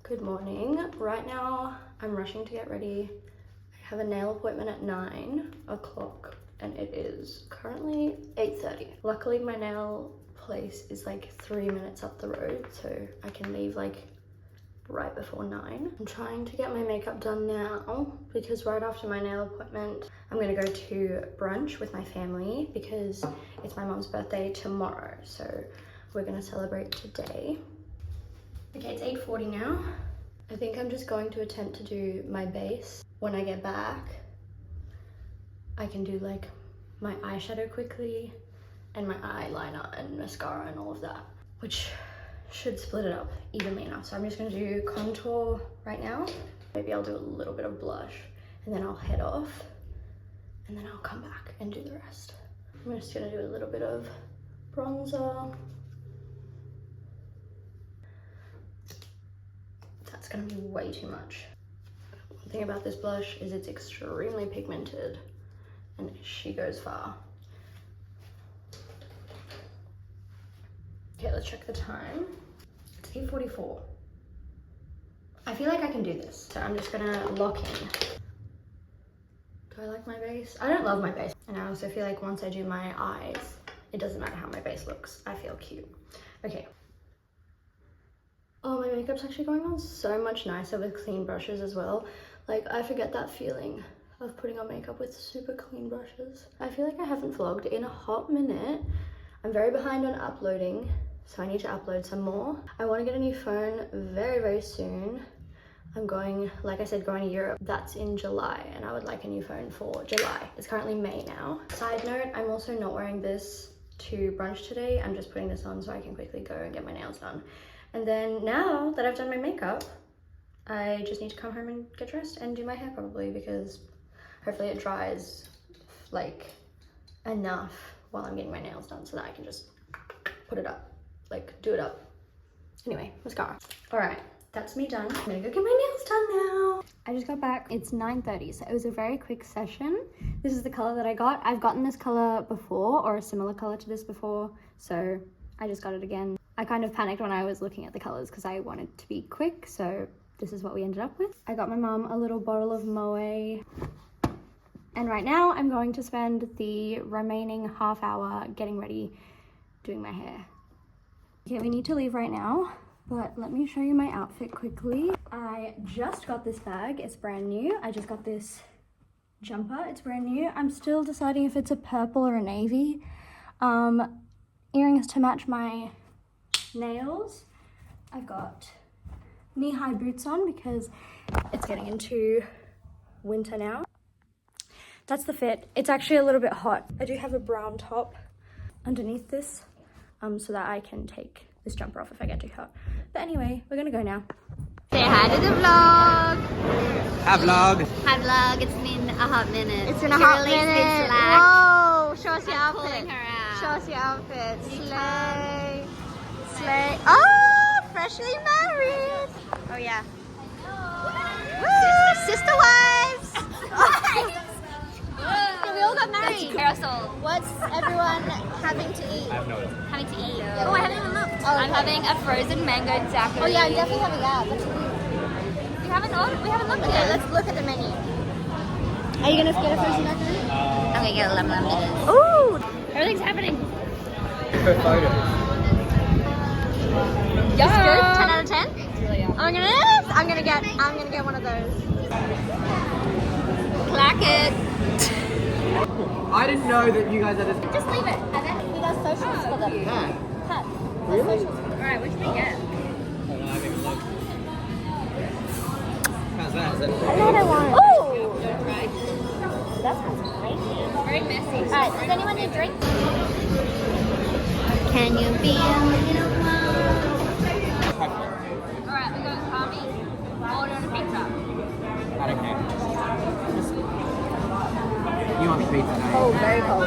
Good morning. Right now I'm rushing to get ready. I have a nail appointment at 9 o'clock and it is currently 8:30. Luckily my nail place is like 3 minutes up the road, so I can leave like right before 9. I'm trying to get my makeup done now because right after my nail appointment I'm gonna go to brunch with my family because it's my mom's birthday tomorrow, so we're gonna celebrate today. Okay, it's 8:40 now. I think I'm just going to attempt to do my base. When I get back, I can do like my eyeshadow quickly and my eyeliner and mascara and all of that, which should split it up evenly enough. So I'm just gonna do contour right now. Maybe I'll do a little bit of blush and then I'll head off and then I'll come back and do the rest. I'm just gonna do a little bit of bronzer. That's gonna be way too much. One thing about this blush is it's extremely pigmented and she goes far. Okay, let's check the time. It's 8:44. I feel like I can do this, so I'm just gonna lock in. Do I like my base? I don't love my base. And I also feel like once I do my eyes, it doesn't matter how my base looks. I feel cute. Okay. Oh, my makeup's actually going on so much nicer with clean brushes as well. Like, I forget that feeling of putting on makeup with super clean brushes. I feel like I haven't vlogged in a hot minute. I'm very behind on uploading, so I need to upload some more. I want to get a new phone very, very soon. I'm going, like I said, going to Europe. That's in July, and I would like a new phone for July. It's currently May now. Side note, I'm also not wearing this to brunch today. I'm just putting this on so I can quickly go and get my nails done. And then now that I've done my makeup, I just need to come home and get dressed and do my hair probably, because hopefully it dries like enough while I'm getting my nails done so that I can just put it up, like do it up. Anyway, mascara. All right, that's me done. I'm gonna go get my nails done now. I just got back, it's 9:30, so it was a very quick session. This is the color that I got. I've gotten this color before, or a similar color to this before, so I just got it again. I kind of panicked when I was looking at the colors because I wanted to be quick, so this is what we ended up with. I got my mum a little bottle of Moët, and right now I'm going to spend the remaining half hour getting ready, doing my hair. Okay, we need to leave right now, but let me show you my outfit quickly. I just got this bag, it's brand new. I just got this jumper, it's brand new. I'm still deciding if it's a purple or a navy. Earrings to match my nails. I've got knee-high boots on because it's getting into winter now. That's the fit. It's actually a little bit hot. I do have a brown top underneath this so that I can take this jumper off if I get too hot. But anyway, we're gonna go now. Say hi to the vlog. Hi vlog. Hi vlog. It's been a hot minute. It's been a hot minute. Whoa! Show us your outfit. Pulling her out. Show us your outfit. Slay. Slay. Oh, freshly married. Oh yeah. Woo! Sister wives. We all got married. Aerosol. What's everyone having to eat? Having to eat. Oh, I haven't even looked. Oh, I'm having a frozen mango daiquiri. Oh yeah, I'm definitely having that. We haven't looked Okay, yet. let's look at the menu. Are you gonna get a frozen daiquiri? I'm gonna get a lemon lemon. Ooh! Everything's happening. For photos. Yes. Good. 10 out of 10. Really awesome. Oh my goodness! I'm gonna get one of those. Clack it. I didn't know that you guys had this. Just leave it. And then we got socials for them. Yeah. Cut. Really? Alright, what should we get? How's that? Is that Another one. Ooh! That sounds great. Very messy. Alright, does anyone need drinks? Can you be a little more? Alright, we're going Kami. Order a pizza. I don't care. You want me pizza now? Oh, very cold.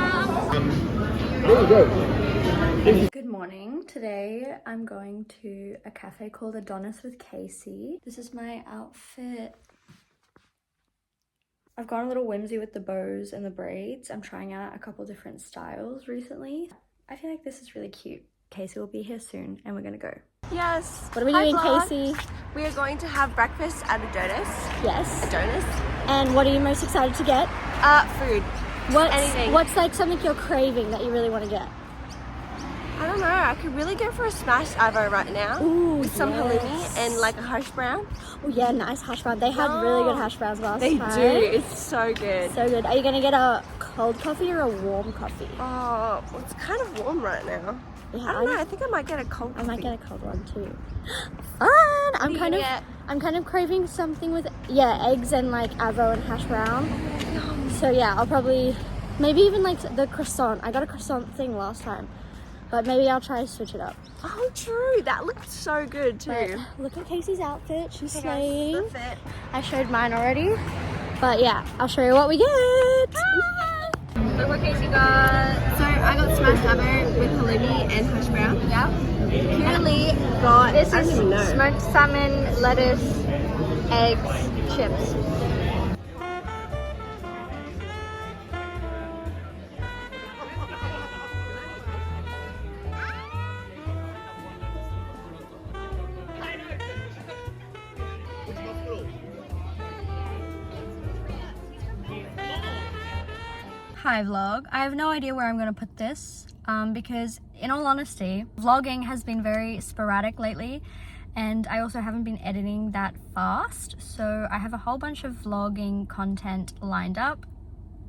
There you go. Good morning. Today I'm going to a cafe called Adonis with Casey. This is my outfit. I've gone a little whimsy with the bows and the braids. I'm trying out a couple different styles recently. I feel like this is really cute. Casey will be here soon and we're gonna go. Yes. What are we Hi, doing, vlog. Casey? We are going to have breakfast at Adonis. Yes. Adonis. And what are you most excited to get? Food. Anything. What's like something you're craving that you really want to get? I don't know. I could really go for a smashed avo right now. Ooh, with some yes. halloumi and like a hash brown. Oh yeah, nice hash brown. They had really good hash browns last They time. do. It's so good. So good. Are you gonna get a cold coffee or a warm coffee? Oh, it's kind of warm right now. Yeah, I don't know. I think I might get a cold I coffee. might get a cold one too. Fun! I'm kind of craving something with eggs and like avo and hash brown. So yeah, I'll probably maybe even like the croissant. I got a croissant thing last time, but maybe I'll try to switch it up. Oh, true. That looked so good too. But look at Casey's outfit. She's Hey slaying. guys, that's it. I showed mine already, but yeah, I'll show you what we get. Look what Casey got. So I got smashed avo with halloumi and hash brown. Yeah. Currently got This I is don't even know. smoked salmon, lettuce, eggs, chips. Hi vlog. I have no idea where I'm going to put this because in all honesty, vlogging has been very sporadic lately and I also haven't been editing that fast. So I have a whole bunch of vlogging content lined up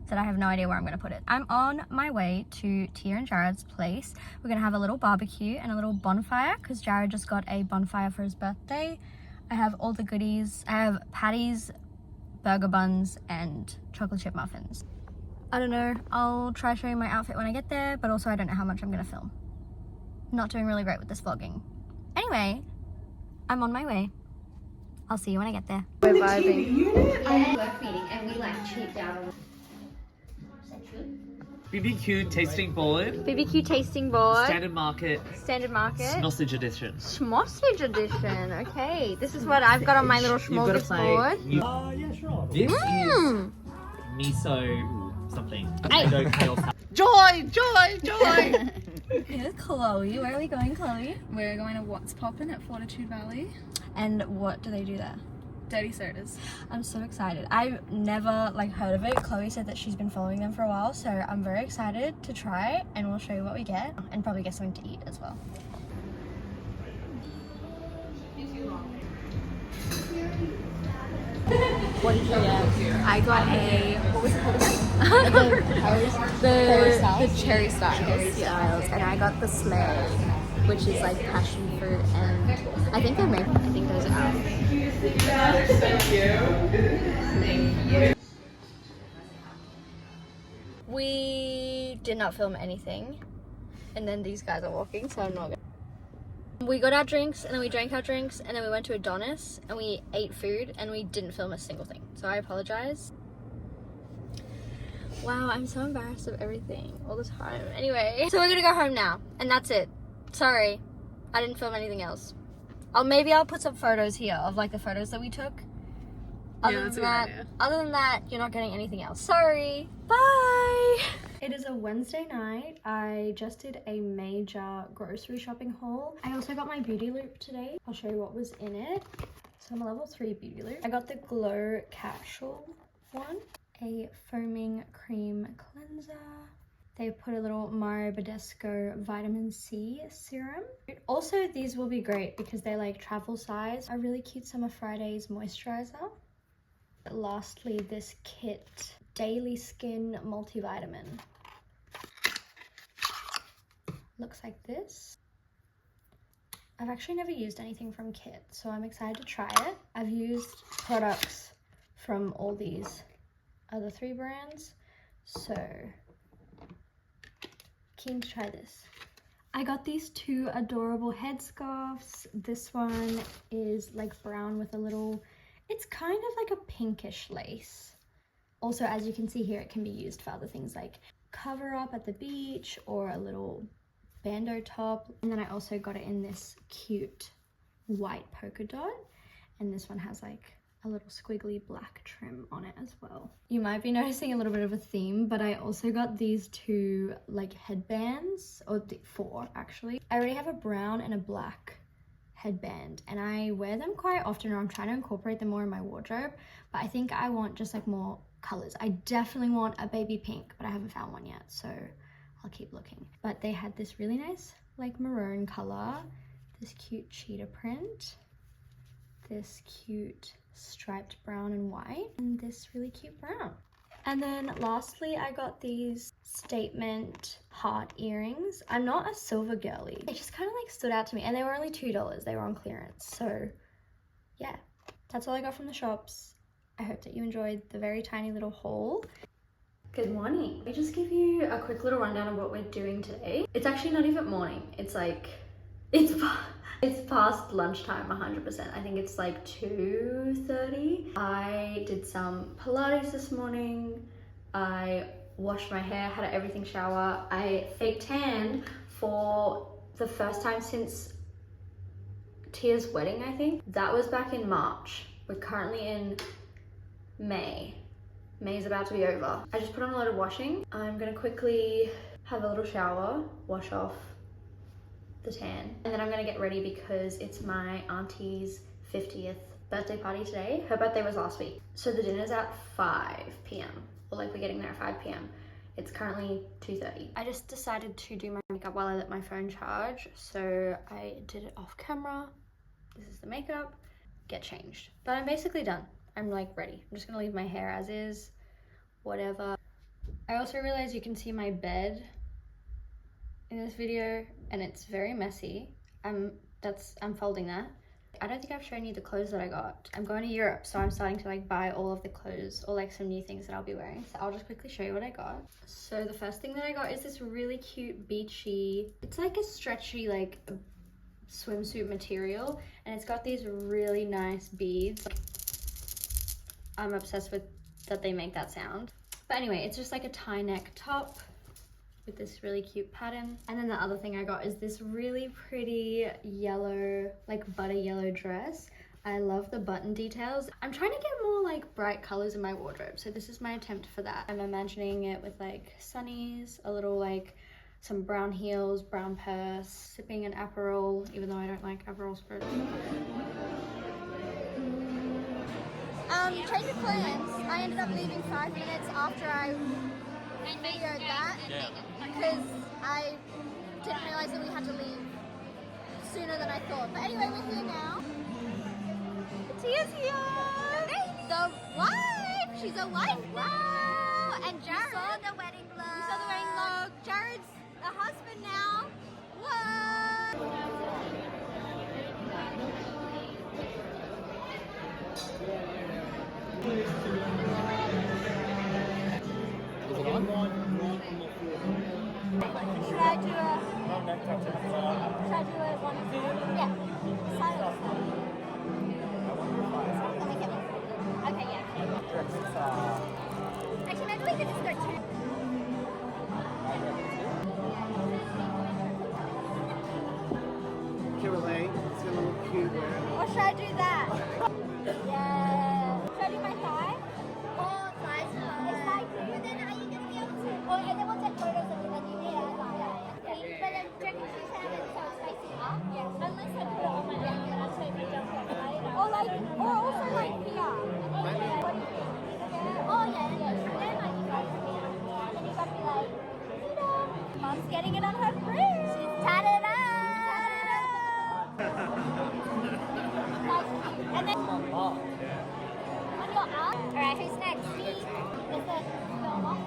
that I have no idea where I'm going to put it. I'm on my way to Tia and Jared's place. We're going to have a little barbecue and a little bonfire because Jared just got a bonfire for his birthday. I have all the goodies. I have patties, burger buns and chocolate chip muffins. I don't know, I'll try showing my outfit when I get there, but also I don't know how much I'm gonna film. Not doing really great with this vlogging. Anyway, I'm on my way. I'll see you when I get there. We're vibing. Work meeting and we like cheaped out on. BBQ tasting board. BBQ tasting board. Standard market. Standard market. Sausage edition. Schmossage edition. Okay, this is what I've got on my little You've got to play. smorgasbord. Yeah, sure. This is miso something. Potato kale salad. Joy! Here's Chloe. Where are we going, Chloe? We're going to What's Poppin' at Fortitude Valley. And what do they do there? Dirty sodas. I'm so excited. I've never heard of it. Chloe said that she's been following them for a while, so I'm very excited to try and we'll show you what we get and probably get something to eat as well. What did you get? I got a, what was it called again? The cherry styles. Cherry styles, and I got the sleigh, which is like passion fruit, and I think they're made. I think those are out. We did not film anything, and then these guys are walking, so I'm not gonna. We got our drinks, and then we drank our drinks, and then we went to Adonis, and we ate food, and we didn't film a single thing. So I apologize. Wow, I'm so embarrassed of everything all the time. Anyway, so we're gonna go home now, and that's it. Sorry, I didn't film anything else. Maybe I'll put some photos here of like the photos that we took. Other than that, you're not getting anything else. Sorry. Bye. It is a Wednesday night. I just did a major grocery shopping haul. I also got my beauty loop today. I'll show you what was in it. So I'm a level 3 beauty loop. I got the Glow Capsule one, a foaming cream cleanser. They put a little Mario Badescu vitamin C serum. Also, these will be great because they're like travel size. A really cute Summer Fridays moisturizer. Lastly, this Kit Daily Skin Multivitamin. Looks like this. I've actually never used anything from Kit, so I'm excited to try it. I've used products from all these other 3 brands, so keen to try this. I got these 2 adorable headscarves. This one is like brown with a little, it's kind of like a pinkish lace. Also, as you can see here, it can be used for other things like cover up at the beach or a little bandeau top. And then I also got it in this cute white polka dot. And this one has like a little squiggly black trim on it as well. You might be noticing a little bit of a theme, but I also got these two like headbands, or four actually. I already have a brown and a black headband and I wear them quite often, or I'm trying to incorporate them more in my wardrobe, but I think I want just like more colors. I definitely want a baby pink, but I haven't found one yet, so I'll keep looking. But they had this really nice like maroon color, this cute cheetah print, this cute striped brown and white, and this really cute brown. And then lastly, I got these statement heart earrings. I'm not a silver girly. They just kind of like stood out to me, and they were only $2. They were on clearance. So yeah, that's all I got from the shops. I hope that you enjoyed the very tiny little haul. Good morning. Let me just give you a quick little rundown of what we're doing today. It's actually not even morning. It's like, it's past lunchtime 100%. I think it's like 2:30. I did some Pilates this morning. I washed my hair, had an everything shower. I fake tanned for the first time since Tia's wedding, I think. That was back in March. We're currently in May. May's about to be over. I just put on a load of washing. I'm gonna quickly have a little shower, wash off the tan, and then I'm gonna get ready because it's my auntie's 50th birthday party today. Her birthday was last week. So the dinner's at 5 p.m. or like we're getting there at 5 p.m. It's currently 2:30. I just decided to do my makeup while I let my phone charge. So I did it off camera. This is the makeup, get changed. But I'm basically done. I'm like ready. I'm just gonna leave my hair as is, whatever. I also realized you can see my bed in this video and it's very messy. I'm folding that. I don't think I've shown you the clothes that I got. I'm going to Europe, so I'm starting to like buy all of the clothes or like some new things that I'll be wearing. So I'll just quickly show you what I got. So the first thing that I got is this really cute beachy, it's like a stretchy like swimsuit material, and it's got these really nice beads. I'm obsessed with that they make that sound. But anyway, it's just like a tie neck top with this really cute pattern. And then the other thing I got is this really pretty yellow, like butter yellow dress. I love the button details. I'm trying to get more like bright colors in my wardrobe, so this is my attempt for that. I'm imagining it with like sunnies, a little like some brown heels, brown purse, sipping an Aperol, even though I don't like Aperol spritz. Change of plans. I ended up leaving 5 minutes after I videoed that because I didn't realize that we had to leave sooner than I thought. But anyway, we're here now. Tia's here. The wife. She's a wife now. And Jared. You saw the wedding vlog. You saw the wedding vlog. Jared's a husband now. What? Should I do a one? Yeah. Silence. Okay, yeah. Actually, maybe we could just go two. Kimberly, it's a little cute. Or should I do that? Yeah. Should I do my thigh? Or thighs? It's like, but then are you going to be able to? Or and then we'll take photos of you like you did. But then do you reckon she's having it so it's facing up? Yes. Unless I put it on my neck and I'll take my jump on later. Or like, or also like here. What do you think? Oh yeah, yeah. Then like you guys are here. And then you got to be like, Mom's getting it on her fridge. She's tatted up. And then on your arm. Alright, who's next? Me. Is it film off?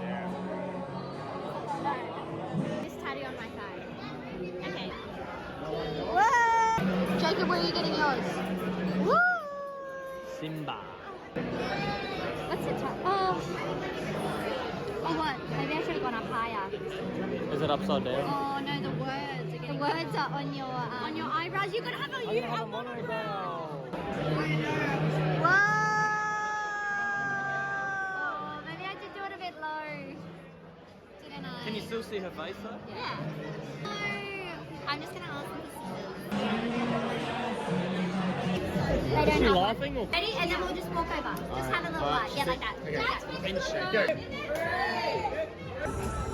No. This tattoo on my thigh. Okay. Whoa! Jacob, where are you getting yours? Woo! Simba. What's the top? Oh, what? Maybe I should have gone up higher. Is it upside down? Oh no, the words are getting. The words are on your eyebrows. You're gonna have a monobrow. Whoa! Oh, maybe I did do it a bit low. Didn't I? Can you still see her face though? Yeah. No, I'm just gonna ask them to Later Is she on. laughing or? Ready? And then we'll just walk over. Just have a little Alright, Yeah, like that. okay. Like that. Handshake. Go.